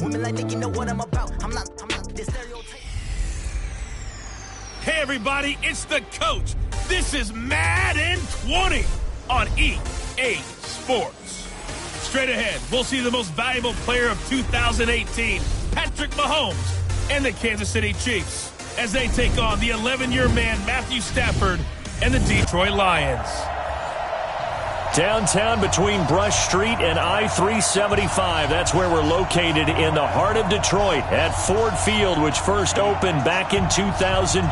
Women like think you know what I'm about. I'm not this stereotype. Hey everybody, it's the coach. This is Madden 20 on EA Sports. Straight ahead, we'll see the most valuable player of 2018, Patrick Mahomes, and the Kansas City Chiefs as they take on the 11-year man Matthew Stafford and the Detroit Lions. Downtown between Brush Street and I-375. That's where we're located in the heart of Detroit at Ford Field, which first opened back in 2002.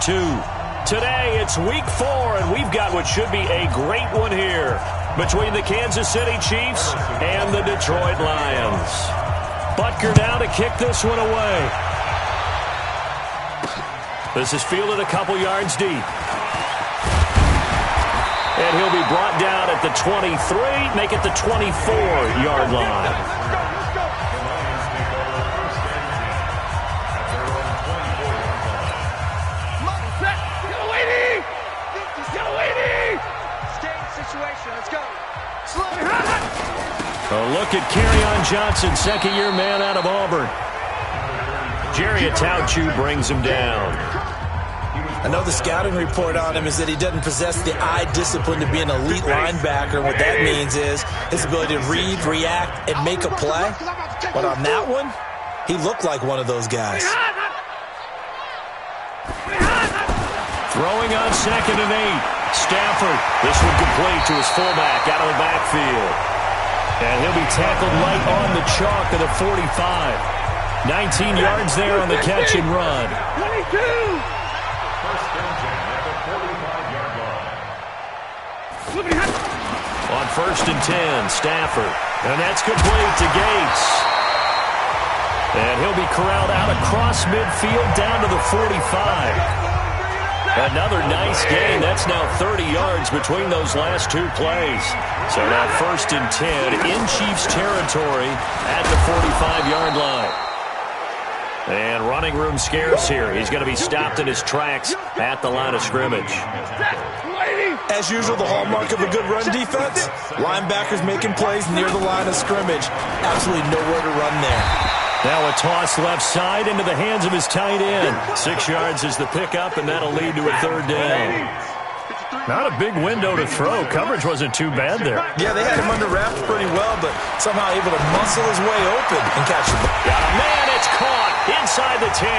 Today, it's week 4, and we've got what should be a great one here between the Kansas City Chiefs and the Detroit Lions. Butker now to kick this one away. This is fielded a couple yards deep. And he'll be brought down at the 23, make it the 24-yard line. Situation, let's go. A look at Kerryon Johnson, second-year man out of Auburn. Jerry Atauchu brings him down. I know the scouting report on him is that he doesn't possess the eye discipline to be an elite linebacker. What that means is his ability to read, react, and make a play. But on that one, he looked like one of those guys. Throwing on 2nd and 8. Stafford. This one complete to his fullback out of the backfield. And he'll be tackled right on the chalk of the 45. 19 yards there on the catch and run. 22! On 1st and 10, Stafford. And that's complete to Gates. And he'll be corralled out across midfield down to the 45. Another nice gain. That's now 30 yards between those last two plays. So now 1st and 10 in Chiefs territory at the 45-yard line. And running room scarce here. He's going to be stopped in his tracks at the line of scrimmage. As usual, the hallmark of a good run defense, linebackers making plays near the line of scrimmage. Absolutely nowhere to run there. Now a toss left side into the hands of his tight end. 6 yards is the pickup, and that'll lead to a 3rd down. Not a big window to throw. Coverage wasn't too bad there. Yeah, they had him under wraps pretty well, but somehow able to muscle his way open and catch the ball. Got a man, it's caught inside the 10.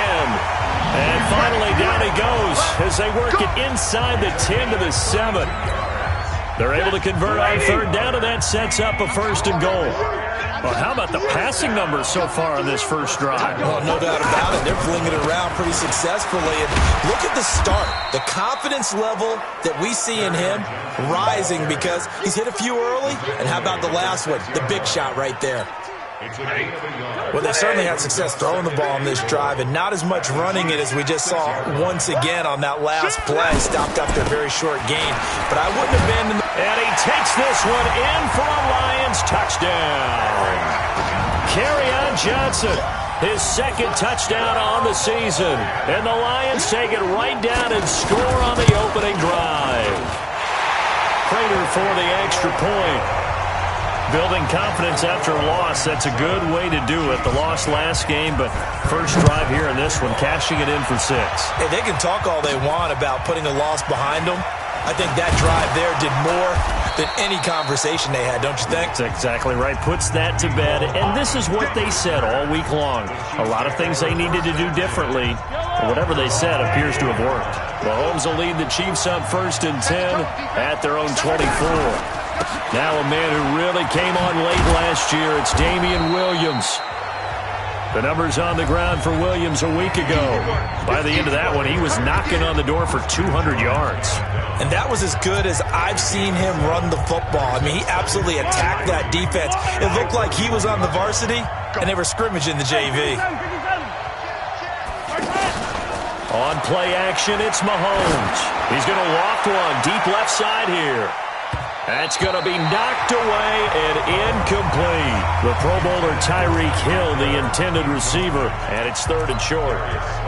And finally down he goes as they work it inside the 10 to the 7. They're able to convert on 3rd down, and that sets up a 1st and goal. Well, how about the passing numbers so far on this first drive? Well, no doubt about it. They're flinging it around pretty successfully. And look at the start. The confidence level that we see in him rising because he's hit a few early. And how about the last one? The big shot right there. Well, they certainly had success throwing the ball on this drive and not as much running it as we just saw once again on that last play. Stopped after a very short gain. But I wouldn't abandon the... And he takes this one in for a Lions touchdown. Kerryon Johnson, his 2nd touchdown on the season. And the Lions take it right down and score on the opening drive. Prater for the extra point. Building confidence after a loss, that's a good way to do it. The loss last game, but first drive here in this one, cashing it in for 6. Hey, they can talk all they want about putting a loss behind them. I think that drive there did more than any conversation they had, don't you think? That's exactly right. Puts that to bed. And this is what they said all week long. A lot of things they needed to do differently. And whatever they said appears to have worked. Mahomes will lead the Chiefs up 1st and 10 at their own 24. Now a man who really came on late last year, it's Damian Williams. The numbers on the ground for Williams a week ago. By the end of that one, he was knocking on the door for 200 yards. And that was as good as I've seen him run the football. I mean, he absolutely attacked that defense. It looked like he was on the varsity, and they were scrimmaging the JV. On play action, it's Mahomes. He's going to walk one deep left side here. That's going to be knocked away and incomplete. The Pro Bowler Tyreek Hill, the intended receiver, and it's 3rd and short.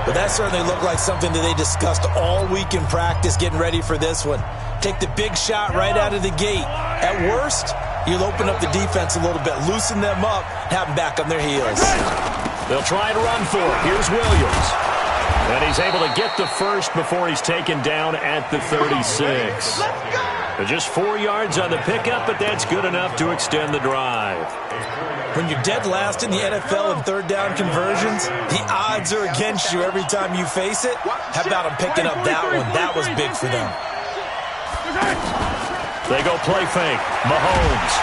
But that certainly looked like something that they discussed all week in practice, getting ready for this one. Take the big shot right out of the gate. At worst, you'll open up the defense a little bit, loosen them up, have them back on their heels. They'll try and run for it. Here's Williams. And he's able to get the first before he's taken down at the 36. But just 4 yards on the pickup, but that's good enough to extend the drive. When you're dead last in the NFL in third down conversions, the odds are against you every time you face it. How about him picking up that one? That was big for them. They go play fake. Mahomes.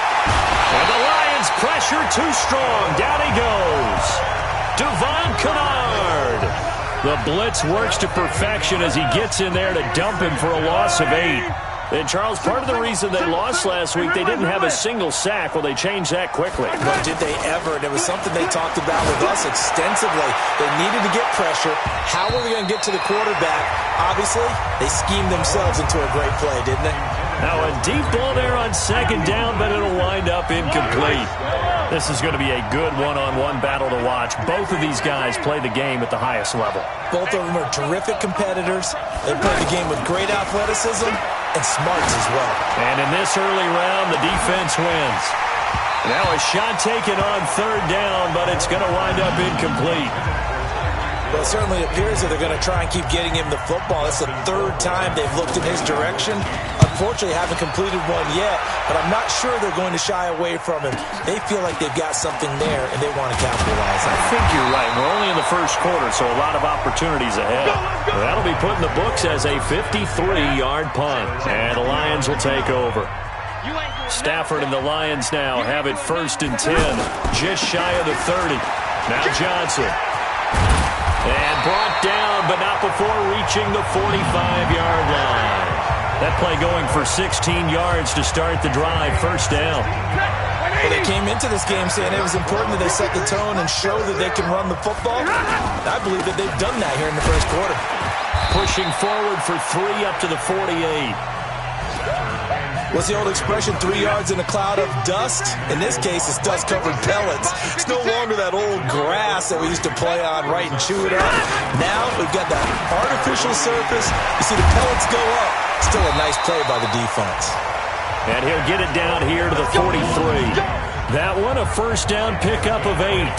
And the Lions pressure too strong. Down he goes. Devon Kennard. The blitz works to perfection as he gets in there to dump him for a loss of 8. And, Charles, part of the reason they lost last week, they didn't have a single sack. Well, they changed that quickly. But did they ever? And it was something they talked about with us extensively. They needed to get pressure. How were they going to get to the quarterback? Obviously, they schemed themselves into a great play, didn't they? Now a deep ball there on second down, but it'll wind up incomplete. This is going to be a good one-on-one battle to watch. Both of these guys play the game at the highest level. Both of them are terrific competitors. They play the game with great athleticism and smarts as well. And in this early round, the defense wins. Now a shot taken on third down, but it's going to wind up incomplete. Well, it certainly appears that they're going to try and keep getting him the football. That's the third time they've looked in his direction. Unfortunately, haven't completed one yet, but I'm not sure they're going to shy away from him. They feel like they've got something there, and they want to capitalize on it. I think you're right. We're only in the first quarter, so a lot of opportunities ahead. That'll be put in the books as a 53-yard punt, and the Lions will take over. Stafford and the Lions now have it 1st and 10, just shy of the 30. Now Johnson. And brought down, but not before reaching the 45-yard line. That play going for 16 yards to start the drive. First down. Well, they came into this game saying it was important that they set the tone and show that they can run the football. I believe that they've done that here in the first quarter. Pushing forward for 3 up to the 48. What's the old expression, 3 yards in a cloud of dust? In this case, it's dust-covered pellets. It's no longer that old grass that we used to play on, right, and chew it up. Now we've got that artificial surface. You see the pellets go up. Still a nice play by the defense. And he'll get it down here to the 43. That one, a first down pickup of 8.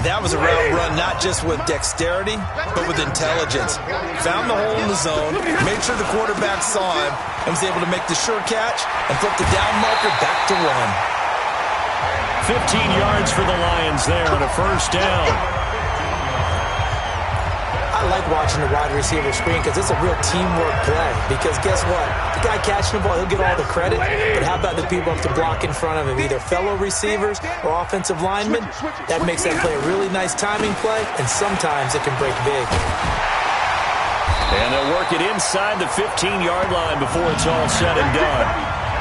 That was a route run not just with dexterity, but with intelligence. Found the hole in the zone, made sure the quarterback saw him, and was able to make the sure catch and flip the down marker back to 1. 15 yards for the Lions there on a first down. I like watching the wide receiver screen because it's a real teamwork play. Because guess what? The guy catching the ball, he'll get all the credit. But how about the people up to block in front of him? Either fellow receivers or offensive linemen. That makes that play a really nice timing play, and sometimes it can break big. And they'll work it inside the 15-yard line before it's all said and done.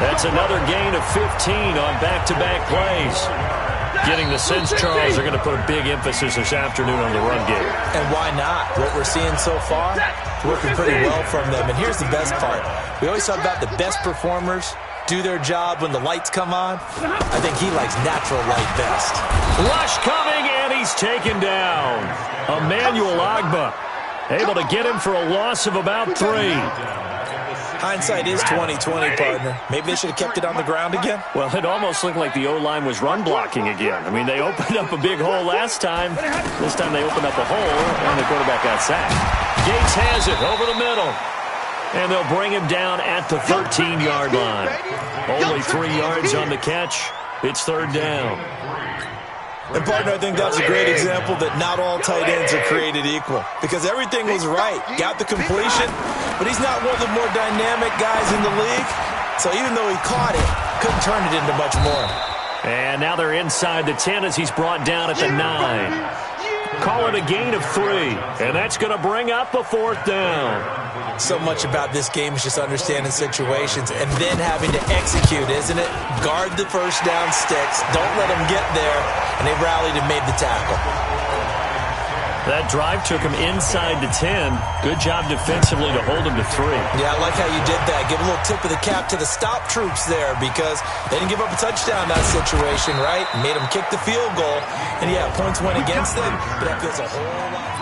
That's another gain of 15 on back-to-back plays. Getting the sense, Charles, they're going to put a big emphasis this afternoon on the run game. And why not? What we're seeing so far, working pretty well from them. And here's the best part. We always talk about the best performers do their job when the lights come on. I think he likes natural light best. Rush coming, and he's taken down. Emmanuel Ogbah able to get him for a loss of about 3. Hindsight is 20/20, partner. Maybe they should have kept it on the ground again. Well, it almost looked like the O-line was run blocking again. I mean, they opened up a big hole last time. This time they opened up a hole, and the quarterback got sacked. Gates has it over the middle. And they'll bring him down at the 13-yard line. Only 3 yards on the catch. It's third down. And, partner, I think that's a great example that not all tight ends are created equal. Because everything was right. Got the completion, but he's not one of the more dynamic guys in the league. So even though he caught it, couldn't turn it into much more. And now they're inside the 10 as he's brought down at the 9. Call it a gain of 3. And that's going to bring up a 4th down. So much about this game is just understanding situations and then having to execute, isn't it? Guard the first down sticks. Don't let them get there. And they rallied and made the tackle. That drive took him inside the 10. Good job defensively to hold him to 3. Yeah, I like how you did that. Give a little tip of the cap to the stop troops there because they didn't give up a touchdown in that situation, right? Made them kick the field goal. And, yeah, points went against them, but that feels a whole lot.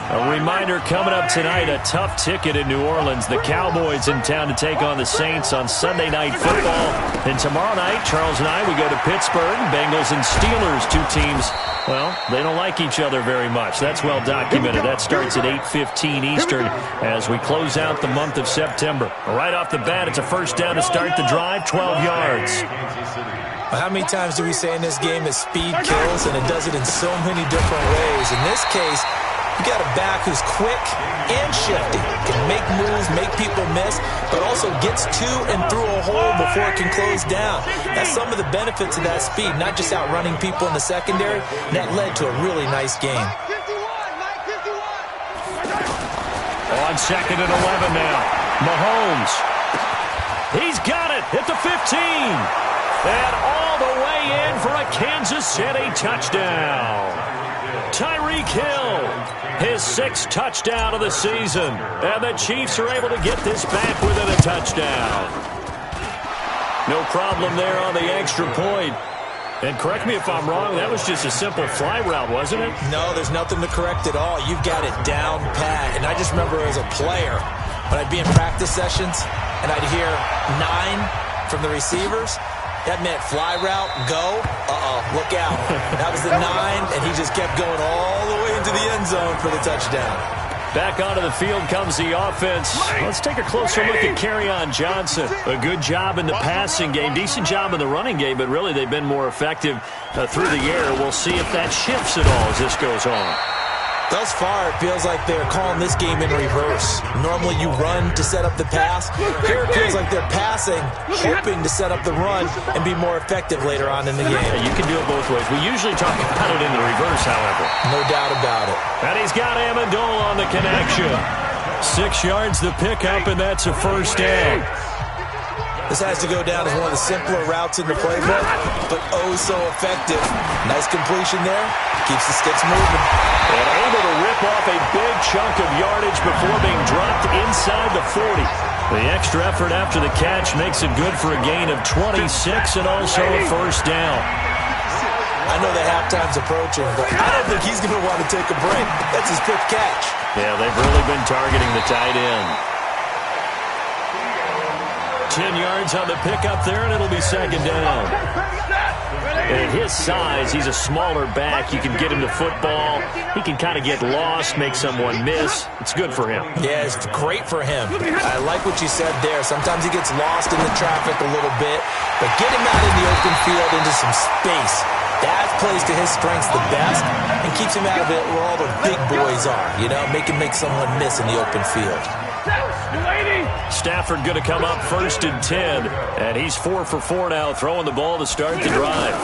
A reminder coming up tonight, a tough ticket in New Orleans. The Cowboys in town to take on the Saints on Sunday Night Football. And tomorrow night, Charles and I, we go to Pittsburgh. Bengals and Steelers, two teams, well, they don't like each other very much. That's well documented. That starts at 8:15 Eastern as we close out the month of September. Right off the bat, it's a first down to start the drive, 12 yards. How many times do we say in this game that speed kills, and it does it in so many different ways? In this case, you got a back who's quick and shifty, can make moves, make people miss, but also gets to and through a hole before it can close down. That's some of the benefits of that speed, not just outrunning people in the secondary. And that led to a really nice game. On 2nd and 11 now. Mahomes. He's got it at the 15. And all the way in for a Kansas City touchdown. Tyreek Hill, his 6th touchdown of the season. And the Chiefs are able to get this back within a touchdown. No problem there on the extra point. And correct me if I'm wrong, that was just a simple fly route, wasn't it? No, there's nothing to correct at all. You've got it down pat. And I just remember as a player, when I'd be in practice sessions, and I'd hear 9 from the receivers, that meant fly route, go, look out. That was the 9, and he just kept going all the way into the end zone for the touchdown. Back onto the field comes the offense. Let's take a closer look at Kerryon Johnson. A good job in the passing game, decent job in the running game, but really they've been more effective through the air. We'll see if that shifts at all as this goes on. Thus far, it feels like they're calling this game in reverse. Normally you run to set up the pass. Here it feels like they're passing, hoping to set up the run and be more effective later on in the game. Yeah, you can do it both ways. We usually talk about it in the reverse, however. No doubt about it. And he's got Amendola on the connection. 6 yards the pickup, and that's a first down. This has to go down as one of the simpler routes in the playbook, but oh so effective. Nice completion there. Keeps the sticks moving. And able to rip off a big chunk of yardage before being dropped inside the 40. The extra effort after the catch makes it good for a gain of 26 and also a first down. I know the halftime's approaching, but I don't think he's going to want to take a break. That's his 5th catch. Yeah, they've really been targeting the tight end. 10 yards on the pickup there, and it'll be second down. And at his size, he's a smaller back. You can get him to football. He can kind of get lost, make someone miss. It's good for him. Yeah, it's great for him. I like what you said there. Sometimes he gets lost in the traffic a little bit, but get him out in the open field into some space. That plays to his strengths the best and keeps him out of it where all the big boys are, you know, make him make someone miss in the open field. Stafford going to come up 1st and 10, and he's 4 for 4 now, throwing the ball to start the drive.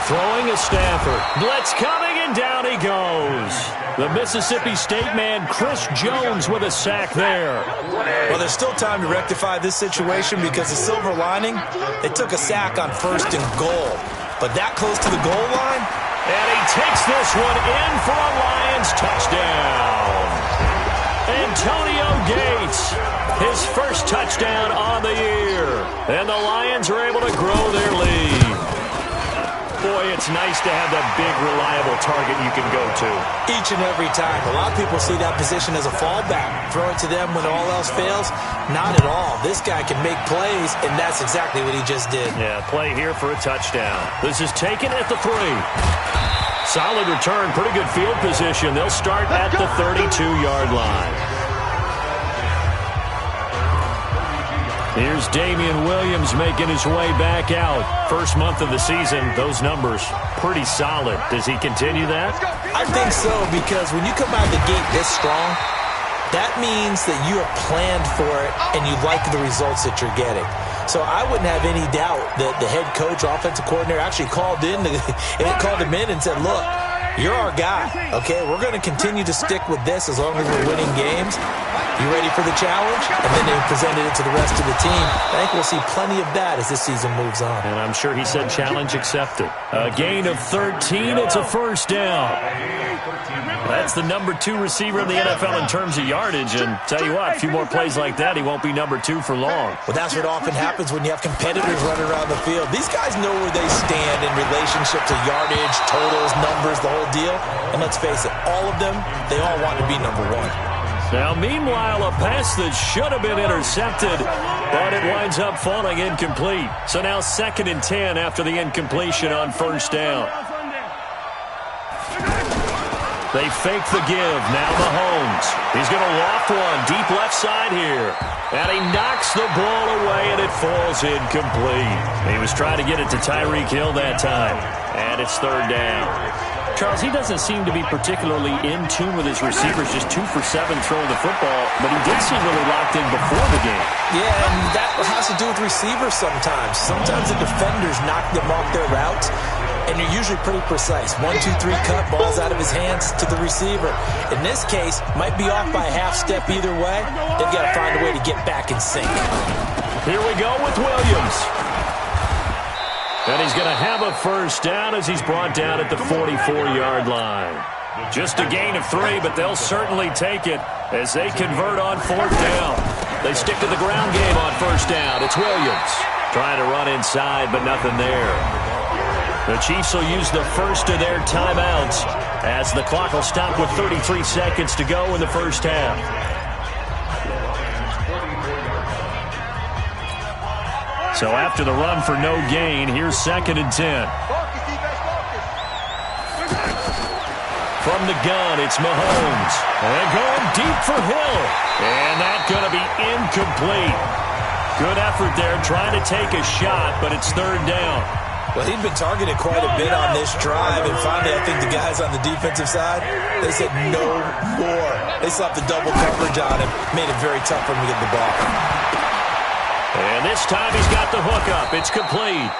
Throwing is Stafford. Blitz coming, and down he goes. The Mississippi State man, Chris Jones, with a sack there. Well, there's still time to rectify this situation because the silver lining, they took a sack on 1st and goal. But that close to the goal line? And he takes this one in for a Lions touchdown. Antonio Gates, his first touchdown on the year. And the Lions are able to grow their lead. Boy, it's nice to have that big, reliable target you can go to. Each and every time. A lot of people see that position as a fallback. Throw it to them when all else fails. Not at all. This guy can make plays, and that's exactly what he just did. Yeah, play here for a touchdown. This is taken at the 3. Solid return, pretty good field position. They'll start at the 32-yard line. Here's Damian Williams making his way back out. First month of the season, those numbers pretty solid. Does he continue that? I think so, because when you come out of the gate this strong, that means that you have planned for it and you like the results that you're getting. So I wouldn't have any doubt that the head coach, offensive coordinator, actually called him in and said, look, you're our guy, okay? We're going to continue to stick with this as long as we're winning games. You ready for the challenge? And then they presented it to the rest of the team. I think we'll see plenty of that as this season moves on. And I'm sure he said challenge accepted. A gain of 13. It's a first down. That's the number 2 receiver in the NFL in terms of yardage. And tell you what, a few more plays like that, he won't be number 2 for long. Well, that's what often happens when you have competitors running around the field. These guys know where they stand in relationship to yardage, totals, numbers, the whole deal. And let's face it, all of them, they all want to be number one. Now, meanwhile, a pass that should have been intercepted, but it winds up falling incomplete. So now 2nd and 10 after the incompletion on first down. They fake the give. Now Mahomes. He's going to loft one deep left side here. And he knocks the ball away, and it falls incomplete. He was trying to get it to Tyreek Hill that time. And it's 3rd down. Charles, he doesn't seem to be particularly in tune with his receivers, just 2 for 7 throwing the football, but he did seem really locked in before the game. Yeah, and that has to do with receivers sometimes. Sometimes the defenders knock them off their routes, and you're usually pretty precise. 1, 2, 3 cut, balls out of his hands to the receiver. In this case, might be off by a half step either way. They've got to find a way to get back in sync. Here we go with Williams. And he's going to have a first down as he's brought down at the 44-yard line. Just a gain of 3, but they'll certainly take it as they convert on 4th down. They stick to the ground game on first down. It's Williams trying to run inside, but nothing there. The Chiefs will use the first of their timeouts as the clock will stop with 33 seconds to go in the first half. So after the run for no gain, here's 2nd and 10. From the gun, it's Mahomes. And going deep for Hill. And that's going to be incomplete. Good effort there trying to take a shot, but it's 3rd down. Well, he'd been targeted quite a bit on this drive, and finally I think the guys on the defensive side, they said no more. They slapped the double coverage on him, made it very tough for him to get the ball. And this time he's got the hook up. It's complete.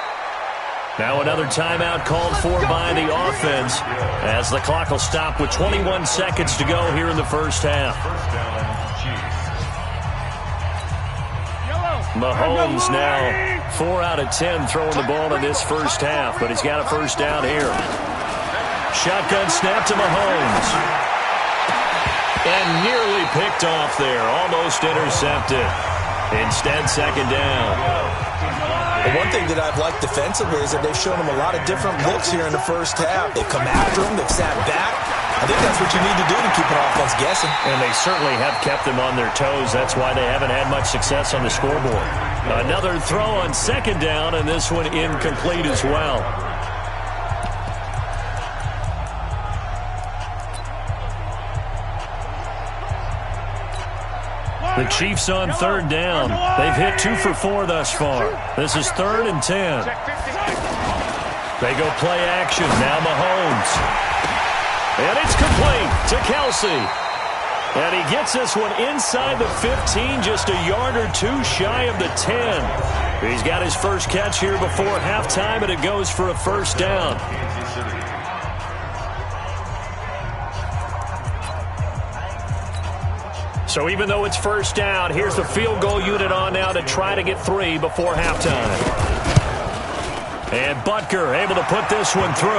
Now another timeout called for by the offense as the clock will stop with 21 seconds to go here in the first half. Mahomes now 4 out of 10 throwing the ball in this first half, but he's got a first down here. Shotgun snap to Mahomes. And nearly picked off there, almost intercepted. Instead, 2nd down. The one thing that I've liked defensively is that they've shown him a lot of different looks here in the first half. They've come after him. They've sat back. I think that's what you need to do to keep an offense guessing. And they certainly have kept them on their toes. That's why they haven't had much success on the scoreboard. Another throw on 2nd down, and this one incomplete as well. The Chiefs on 3rd down. They've hit 2 for 4 thus far. This is 3rd and 10. They go play action. Now Mahomes. And it's complete to Kelsey. And he gets this one inside the 15, just a yard or 2 shy of the 10. He's got his first catch here before halftime, and it goes for a first down. So even though it's first down, here's the field goal unit on now to try to get 3 before halftime. And Butker able to put this one through.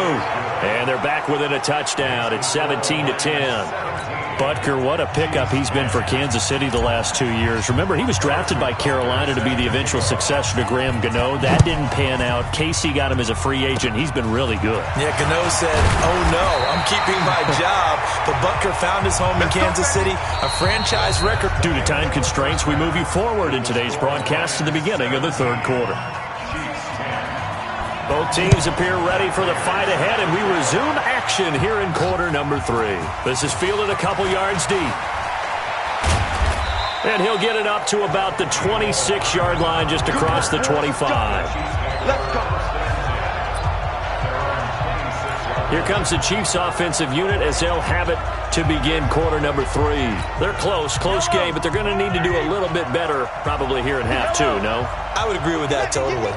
And they're back within a touchdown. It's 17-10. Butker, what a pickup he's been for Kansas City the last 2 years. Remember, he was drafted by Carolina to be the eventual successor to Graham Gano. That didn't pan out. Casey got him as a free agent. He's been really good. Yeah, Gano said, oh no, I'm keeping my job. But Butker found his home in Kansas City, a franchise record. Due to time constraints, we move you forward in today's broadcast to the beginning of the 3rd quarter. Both teams appear ready for the fight ahead, and we resume action here in quarter number 3. This is fielded a couple yards deep. And he'll get it up to about the 26-yard line just across the 25. Let's go. Here comes the Chiefs offensive unit as they'll have it to begin quarter number 3. They're close game, but they're going to need to do a little bit better probably here in half 2, no? I would agree with that totally.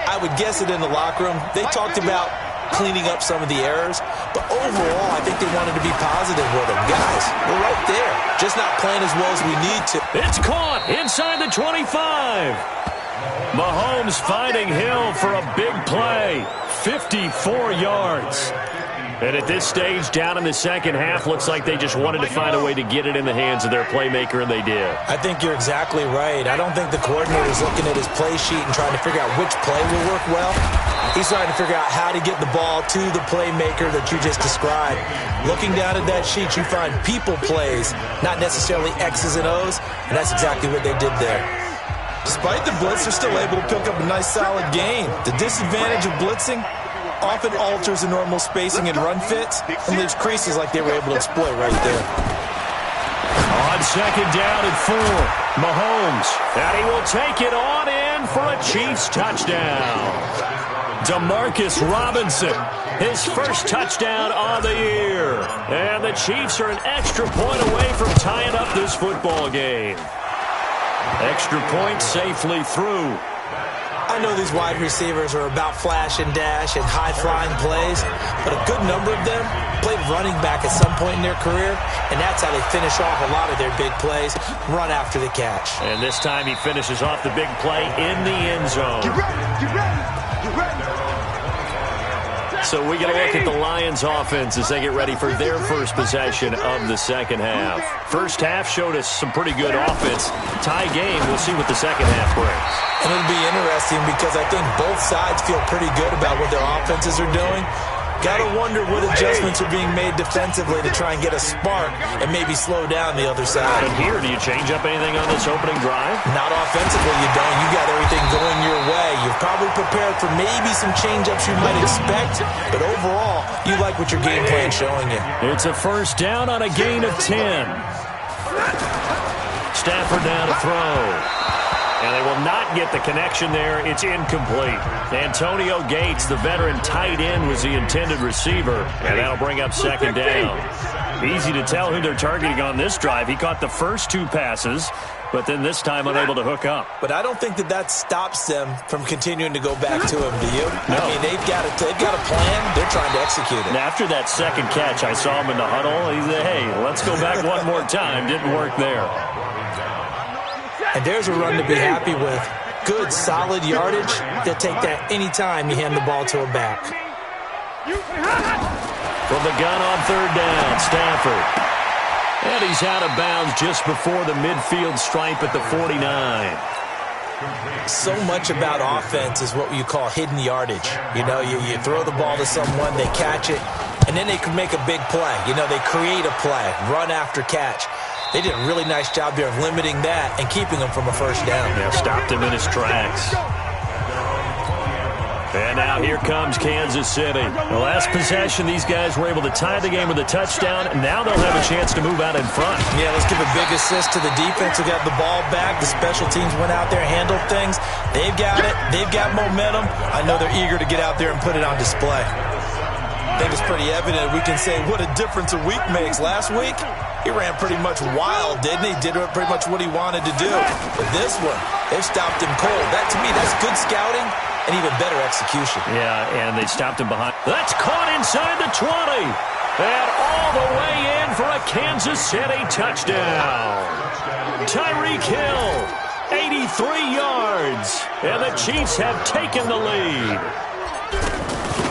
I would guess it in the locker room. They talked about cleaning up some of the errors, but overall, I think they wanted to be positive with them. Guys, we're right there, just not playing as well as we need to. It's caught inside the 25. Mahomes finding Hill for a big play, 54 yards. And at this stage, down in the second half, looks like they just wanted to find a way to get it in the hands of their playmaker, and they did. I think you're exactly right. I don't think the coordinator is looking at his play sheet and trying to figure out which play will work well. He's trying to figure out how to get the ball to the playmaker that you just described. Looking down at that sheet, you find people plays, not necessarily X's and O's, and that's exactly what they did there. Despite the blitz, they're still able to pick up a nice, solid gain. The disadvantage of blitzing often alters the normal spacing and run fits and leaves creases like they were able to exploit right there. On second down and 4, Mahomes. And he will take it on in for a Chiefs touchdown. Demarcus Robinson, his first touchdown on the year. And the Chiefs are an extra point away from tying up this football game. Extra point safely through. I know these wide receivers are about flash and dash and high-flying plays, but a good number of them played running back at some point in their career, and that's how they finish off a lot of their big plays, run after the catch. And this time he finishes off the big play in the end zone. Get ready, get ready, get ready. So we get a look at the Lions offense as they get ready for their first possession of the second half. First half showed us some pretty good offense. Tie game, we'll see what the second half brings. And it'll be interesting because I think both sides feel pretty good about what their offenses are doing. Got to wonder what adjustments are being made defensively to try and get a spark and maybe slow down the other side. And here, do you change up anything on this opening drive? Not offensively, you don't. You got everything going your way. You're probably prepared for maybe some change-ups you might expect, but overall, you like what your game plan's showing you. It's a first down on a gain of 10. Stafford now to throw. And they will not get the connection there. It's incomplete. Antonio Gates, the veteran tight end, was the intended receiver. And that'll bring up second down. Easy to tell who they're targeting on this drive. He caught the first 2 passes, but then this time unable to hook up. But I don't think that stops them from continuing to go back to him, do you? No. I mean, they've got a plan. They're trying to execute it. And after that second catch, I saw him in the huddle. He said, hey, let's go back one more time. Didn't work there. And there's a run to be happy with. Good, solid yardage. They'll take that anytime you hand the ball to a back. From the gun on third down, Stafford. And he's out of bounds just before the midfield stripe at the 49. So much about offense is what you call hidden yardage. You know, you throw the ball to someone, they catch it, and then they can make a big play. You know, they create a play, run after catch. They did a really nice job there of limiting that and keeping him from a first down. Yeah, stopped him in his tracks. And now here comes Kansas City. The last possession, these guys were able to tie the game with a touchdown, and now they'll have a chance to move out in front. Yeah, let's give a big assist to the defense who got the ball back. The special teams went out there, handled things. They've got it. They've got momentum. I know they're eager to get out there and put it on display. I think it's pretty evident. We can say what a difference a week makes. Last week, he ran pretty much wild, didn't he? Did pretty much what he wanted to do. But this one, they've stopped him cold. That, to me, that's good scouting and even better execution. Yeah, and they stopped him behind. That's caught inside the 20. And all the way in for a Kansas City touchdown. Tyreek Hill, 83 yards. And the Chiefs have taken the lead.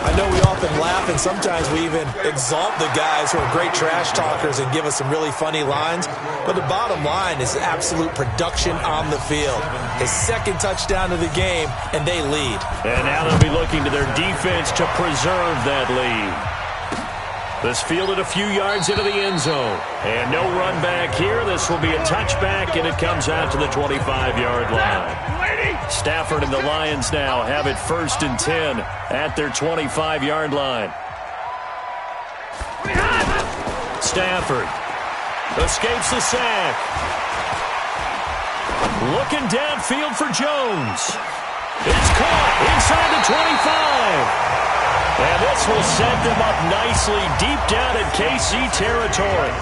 I know we often laugh and sometimes we even exalt the guys who are great trash talkers and give us some really funny lines. But the bottom line is absolute production on the field. His second touchdown of the game, and they lead. And now they'll be looking to their defense to preserve that lead. This fielded a few yards into the end zone. And no run back here. This will be a touchback, and it comes out to the 25-yard line. Stafford and the Lions now have it 1st and 10 at their 25-yard line. Stafford escapes the sack. Looking downfield for Jones. It's caught inside the 25. And this will set them up nicely deep down in KC territory.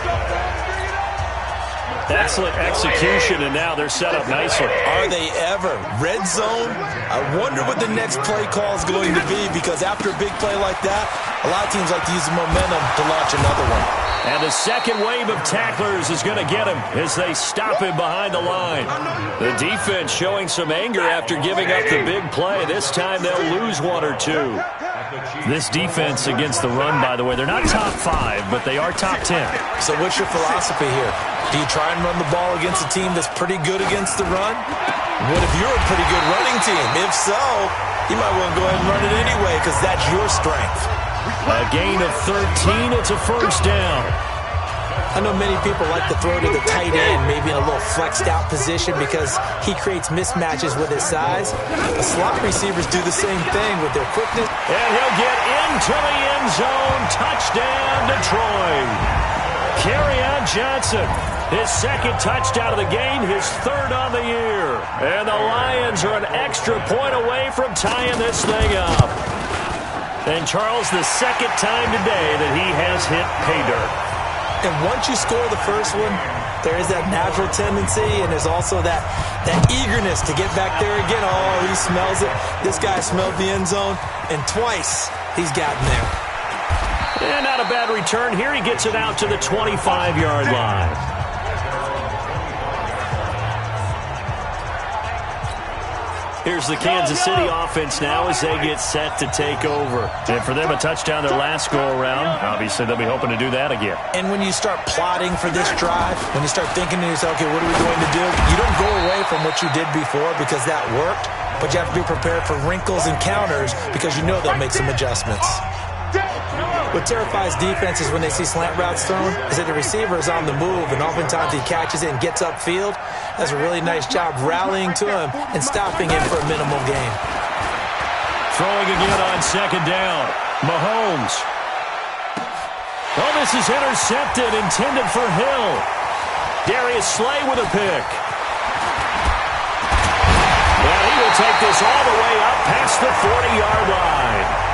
Excellent execution, and now they're set up nicely. Are they ever? Red zone? I wonder what the next play call is going to be, because after a big play like that, a lot of teams like to use the momentum to launch another one. And the second wave of tacklers is going to get him as they stop him behind the line. The defense showing some anger after giving up the big play. This time they'll lose 1 or 2. This defense against the run, by the way, they're not top 5, but they are top 10. So what's your philosophy here? Do you try and run the ball against a team that's pretty good against the run? What if you're a pretty good running team? If so, you might want to go ahead and run it anyway because that's your strength. A gain of 13. It's a first down. I know many people like to throw to the tight end, maybe in a little flexed out position because he creates mismatches with his size. The slot receivers do the same thing with their quickness. And he'll get into the end zone. Touchdown, Detroit. Kerryon Johnson, his second touchdown of the game, his third on the year. And the Lions are an extra point away from tying this thing up. And Charles, the second time today that he has hit pay dirt. And once you score the first one, there is that natural tendency, and there's also that eagerness to get back there again. Oh, he smells it. This guy smelled the end zone, and twice he's gotten there. And not a bad return here. He gets it out to the 25-yard line. Here's the Kansas City offense now as they get set to take over. And for them, a touchdown their last go-around. Obviously, they'll be hoping to do that again. And when you start plotting for this drive, when you start thinking to yourself, okay, what are we going to do? You don't go away from what you did before because that worked, but you have to be prepared for wrinkles and counters because you know they'll make some adjustments. What terrifies defenses when they see slant routes thrown is that the receiver is on the move, and oftentimes he catches it and gets upfield. Does a really nice job rallying to him and stopping him for a minimal gain. Throwing again on second down. Mahomes. Oh, this is intercepted, intended for Hill. Darius Slay with a pick. And he will take this all the way up past the 40-yard line.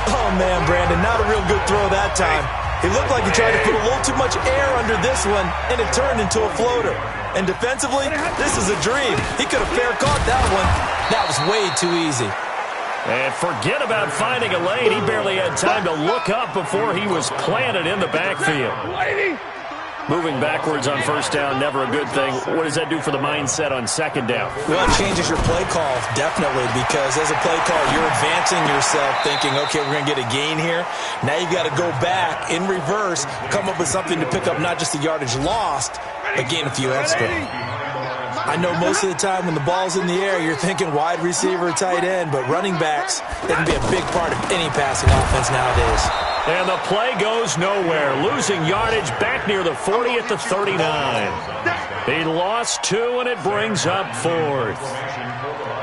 Oh, man, Brandon, not a real good throw that time. He looked like he tried to put a little too much air under this one, and it turned into a floater. And defensively, this is a dream. He could have fair caught that one. That was way too easy. And forget about finding a lane. He barely had time to look up before he was planted in the backfield. Moving backwards on first down, never a good thing. What does that do for the mindset on second down? Well, it changes your play call, definitely, because as a play call, you're advancing yourself thinking, okay, we're going to get a gain here. Now you've got to go back in reverse, come up with something to pick up not just the yardage lost, but gain a few extra. I know most of the time when the ball's in the air, you're thinking wide receiver, tight end, but running backs, they can be a big part of any passing offense nowadays. And the play goes nowhere. Losing yardage back near the 40 at the 39. He lost 2, and it brings up 4th.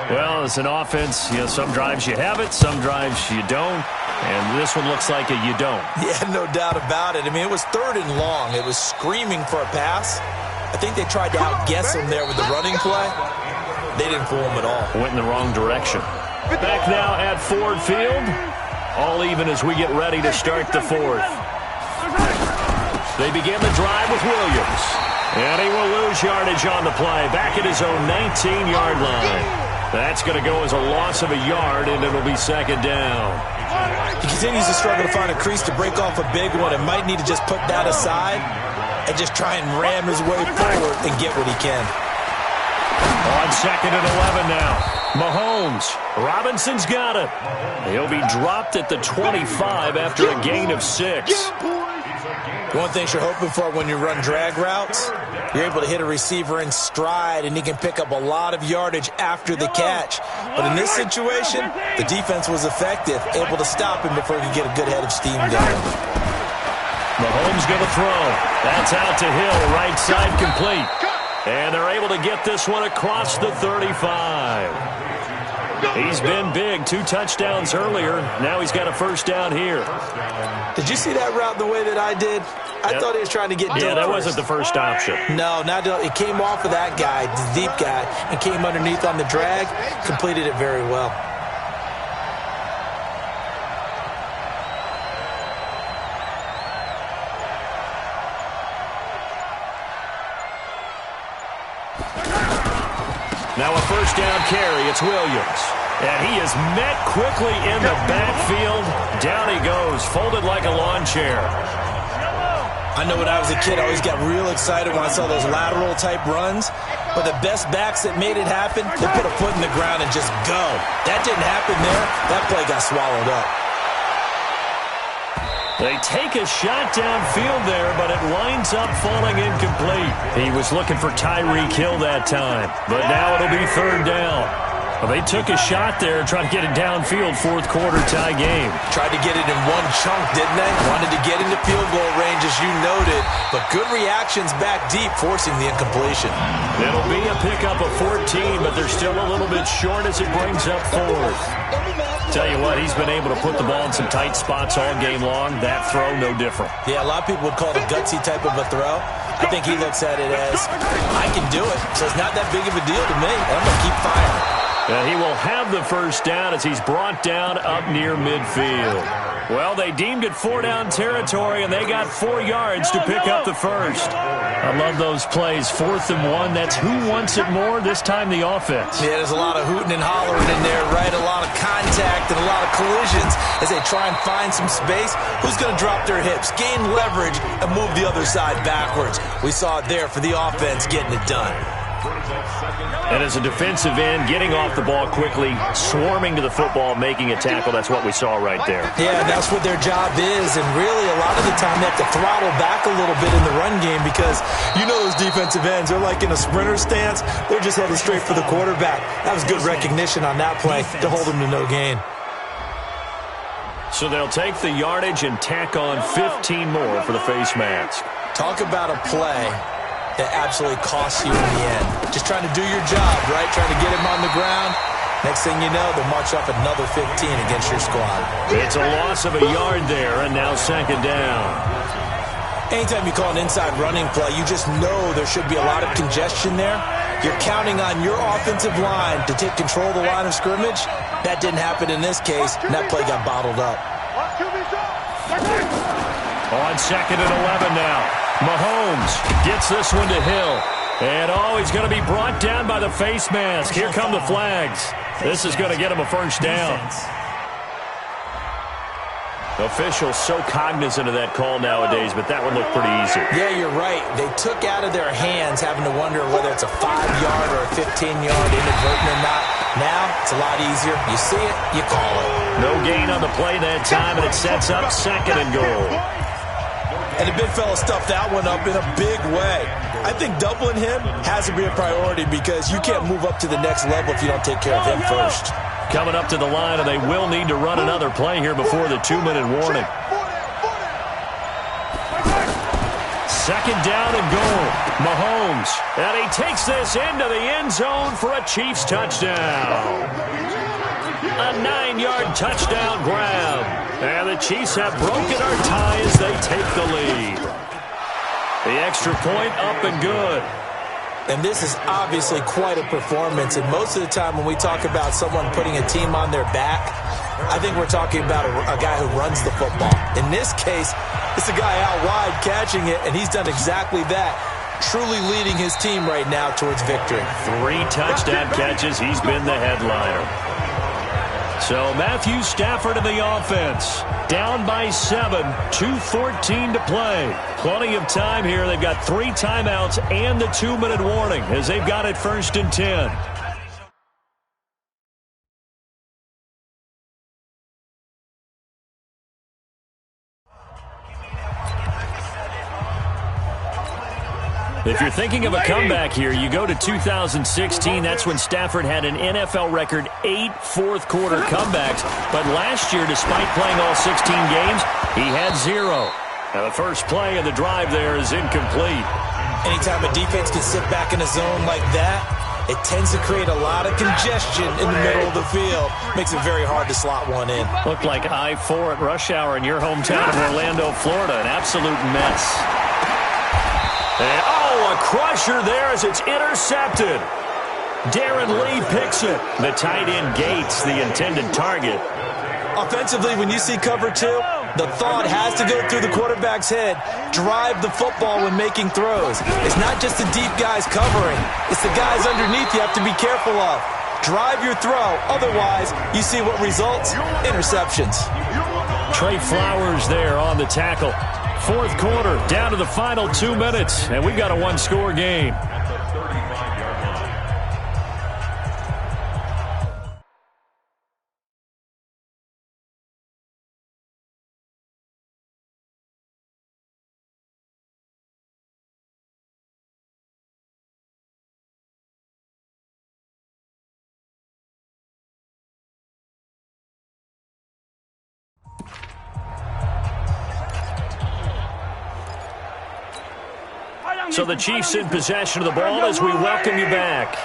Well, as an offense, you know, some drives you have it, some drives you don't. And this one looks like you don't. Yeah, no doubt about it. I mean, it was 3rd and long. It was screaming for a pass. I think they tried to outguess him there with the running play. They didn't fool him at all. Went in the wrong direction. Back now at Ford Field. All even as we get ready to start the 4th. They begin the drive with Williams. And he will lose yardage on the play. Back at his own 19-yard line. That's going to go as a loss of a yard, and it'll be second down. He continues to struggle to find a crease to break off a big one and might need to just put that aside and just try and ram his way forward and get what he can. On second and 11 now. Mahomes. Robinson's got it. He'll be dropped at the 25 after a gain of 6. One thing you're hoping for when you run drag routes, you're able to hit a receiver in stride, and he can pick up a lot of yardage after the catch. But in this situation, the defense was effective, able to stop him before he could get a good head of steam going. Mahomes going to throw. That's out to Hill, right side complete. And they're able to get this one across the 35. He's been big. 2 touchdowns earlier. Now he's got a first down here. Did you see that route the way that I did? I thought he was trying to get deep. Yeah, that wasn't the first option. No, it came off of that guy, the deep guy, and came underneath on the drag. Completed it very well. Now a first down carry. It's Williams. And he is met quickly in the backfield. Down he goes, folded like a lawn chair. I know when I was a kid, I always got real excited when I saw those lateral-type runs. But the best backs that made it happen, they put a foot in the ground and just go. That didn't happen there. That play got swallowed up. They take a shot downfield there, but it winds up falling incomplete. He was looking for Tyreek Hill that time, but now it'll be third down. Well, they took a shot there, trying to get it downfield, fourth quarter tie game. Tried to get it in one chunk, didn't they? Wanted to get into field goal range, as you noted, but good reactions back deep, forcing the incompletion. It'll be a pickup of 14, but they're still a little bit short as it brings up fourth. Tell you what, he's been able to put the ball in some tight spots all game long. That throw, no different. Yeah, a lot of people would call it a gutsy type of a throw. I think he looks at it as, I can do it, so it's not that big of a deal to me. I'm going to keep firing. He will have the first down as he's brought down up near midfield. Well, they deemed it four-down territory, and they got 4 yards to pick up the first. I love those plays. 4th and 1. That's who wants it more, this time the offense. Yeah, there's a lot of hooting and hollering in there, right? A lot of contact and a lot of collisions as they try and find some space. Who's going to drop their hips, gain leverage, and move the other side backwards? We saw it there for the offense getting it done. And as a defensive end, getting off the ball quickly, swarming to the football, making a tackle, that's what we saw right there. Yeah, that's what their job is, and really a lot of the time they have to throttle back a little bit in the run game because you know those defensive ends, they're like in a sprinter stance. They're just headed straight for the quarterback. That was good recognition on that play to hold them to no gain. So they'll take the yardage and tack on 15 more for the face mask. Talk about a play that absolutely costs you in the end. Just trying to do your job, right? Trying to get him on the ground. Next thing you know, they'll march off another 15 against your squad. It's a loss of a yard there, and now second down. Anytime you call an inside running play, you just know there should be a lot of congestion there. You're counting on your offensive line to take control of the line of scrimmage. That didn't happen in this case, and that play got bottled up. On second and 11 now. Mahomes gets this one to Hill. And, he's going to be brought down by the face mask. Here come the flags. This is going to get him a first down. Officials so cognizant of that call nowadays, but that one looked pretty easy. Yeah, you're right. They took out of their hands having to wonder whether it's a 5-yard or a 15-yard inadvertent or not. Now, it's a lot easier. You see it, you call it. No gain on the play that time, and it sets up second and goal. And the big fella stuffed that one up in a big way. I think doubling him has to be a priority because you can't move up to the next level if you don't take care of him first. Coming up to the line, and they will need to run another play here before the 2-minute warning. Second down and goal. Mahomes. And he takes this into the end zone for a Chiefs touchdown. A 9-yard touchdown grab. And the Chiefs have broken our tie as they take the lead. The extra point up and good. And this is obviously quite a performance. And most of the time when we talk about someone putting a team on their back, I think we're talking about a guy who runs the football. In this case, it's a guy out wide catching it, and he's done exactly that. Truly leading his team right now towards victory. 3 touchdown catches. He's been the headliner. So Matthew Stafford in the offense. Down by 7, 2:14 to play. Plenty of time here. They've got 3 timeouts and the 2-minute warning as they've got it 1st and 10. If you're thinking of a comeback here, you go to 2016. That's when Stafford had an NFL record 8 fourth-quarter comebacks. But last year, despite playing all 16 games, he had 0. Now, the first play of the drive there is incomplete. Anytime a defense can sit back in a zone like that, it tends to create a lot of congestion in the middle of the field. Makes it very hard to slot one in. Looked like I-4 at rush hour in your hometown of Orlando, Florida. An absolute mess. And, a crusher there as it's intercepted. Darren Lee picks it. The tight end Gates, the intended target. Offensively, when you see cover 2, the thought has to go through the quarterback's head. Drive the football when making throws. It's not just the deep guys covering. It's the guys underneath you have to be careful of. Drive your throw. Otherwise, you see what results? Interceptions. Trey Flowers there on the tackle. 4th quarter, down to the final 2 minutes, and we've got a 1-score game. So the Chiefs in possession of the ball as we welcome you back.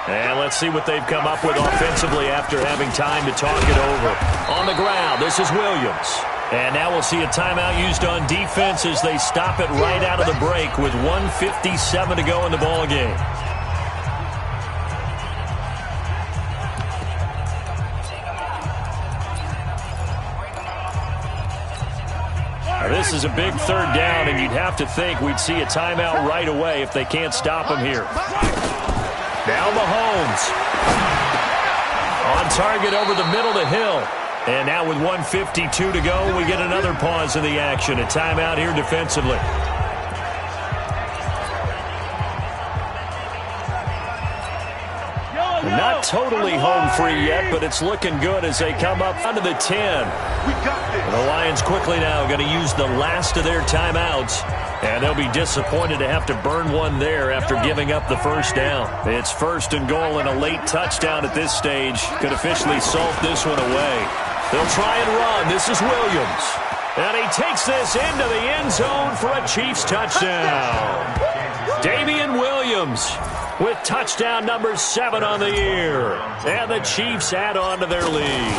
And let's see what they've come up with offensively after having time to talk it over. On the ground, this is Williams. And now we'll see a timeout used on defense as they stop it right out of the break with 1:57 to go in the ball game. This is a big third down, and you'd have to think we'd see a timeout right away if they can't stop him here. Now Mahomes. On target over the middle to Hill. And now with 1:52 to go, we get another pause in the action. A timeout here defensively. Not totally home free yet, but it's looking good as they come up onto the 10. The Lions quickly now going to use the last of their timeouts, and they'll be disappointed to have to burn one there after giving up the first down. It's 1st and goal, and a late touchdown at this stage could officially salt this one away. They'll try and run. This is Williams. And he takes this into the end zone for a Chiefs touchdown. Damian Williams with touchdown number 7 on the year. And the Chiefs add on to their lead.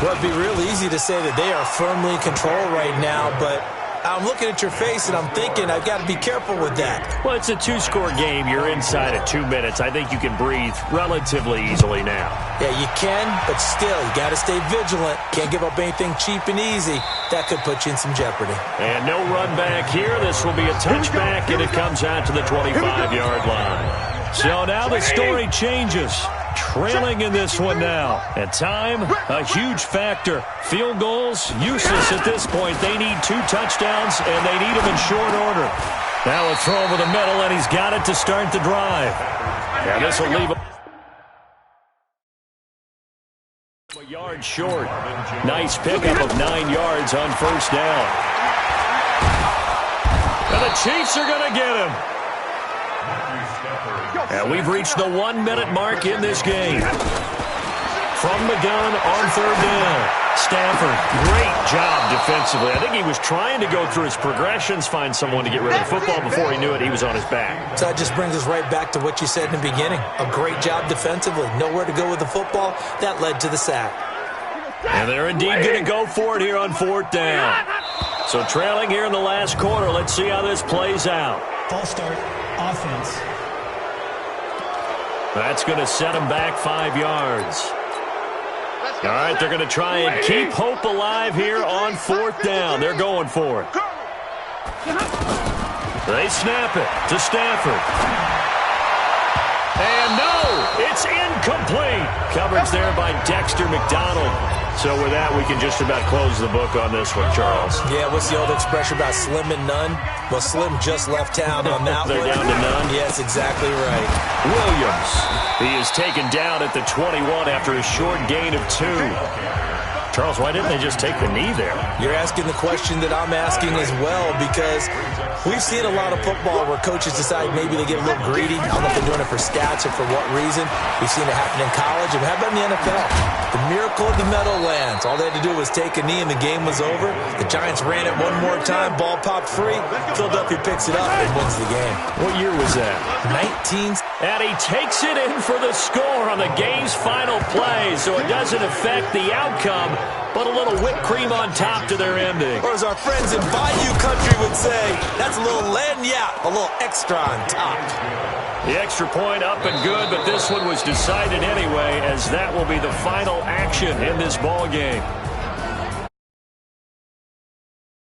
Well, it'd be real easy to say that they are firmly in control right now, but I'm looking at your face and I'm thinking I've got to be careful with that. Well, it's a 2-score game. You're inside of 2 minutes. I think you can breathe relatively easily now. Yeah, you can, but still, you got to stay vigilant. Can't give up anything cheap and easy. That could put you in some jeopardy. And no run back here. This will be a touchback, and it comes out to the 25-yard line. So now the story changes. Trailing in this one now. And time, a huge factor. Field goals, useless at this point. They need 2 touchdowns, and they need them in short order. Now a throw over the middle, and he's got it to start the drive. Now this will leave a yard short. Nice pickup of 9 yards on first down. And the Chiefs are going to get him. And we've reached the 1-minute mark in this game. From the gun on third down. Stafford, great job defensively. I think he was trying to go through his progressions, find someone to get rid of the football. Before he knew it, he was on his back. So that just brings us right back to what you said in the beginning. A great job defensively. Nowhere to go with the football. That led to the sack. And they're indeed going to go for it here on 4th down. So trailing here in the last quarter. Let's see how this plays out. False start, offense. That's going to set them back 5 yards. All right, they're going to try and keep hope alive here on 4th down. They're going for it. They snap it to Stafford. And no, it's incomplete. Coverage there by Dexter McDonald. So with that, we can just about close the book on this one, Charles. Yeah, what's the old expression about slim and none? Well, Slim just left town on that They're one. down to none? Yes, exactly right. Williams. He is taken down at the 21 after a short gain of 2. Charles, why didn't they just take the knee there? You're asking the question that I'm asking as well, because we've seen a lot of football where coaches decide maybe they get a little greedy. I don't know if they're doing it for stats or for what reason. We've seen it happen in college. And how about in the NFL? The miracle of the Meadowlands. All they had to do was take a knee and the game was over. The Giants ran it one more time. Ball popped free. Philadelphia picks it up and wins the game. What year was that? 19. And he takes it in for the score on the game's final play, so it doesn't affect the outcome, but a little whipped cream on top to their ending. Or as our friends in Bayou Country would say, that's a little lagniappe, a little extra on top. The extra point up and good, but this one was decided anyway, as that will be the final action in this ball game.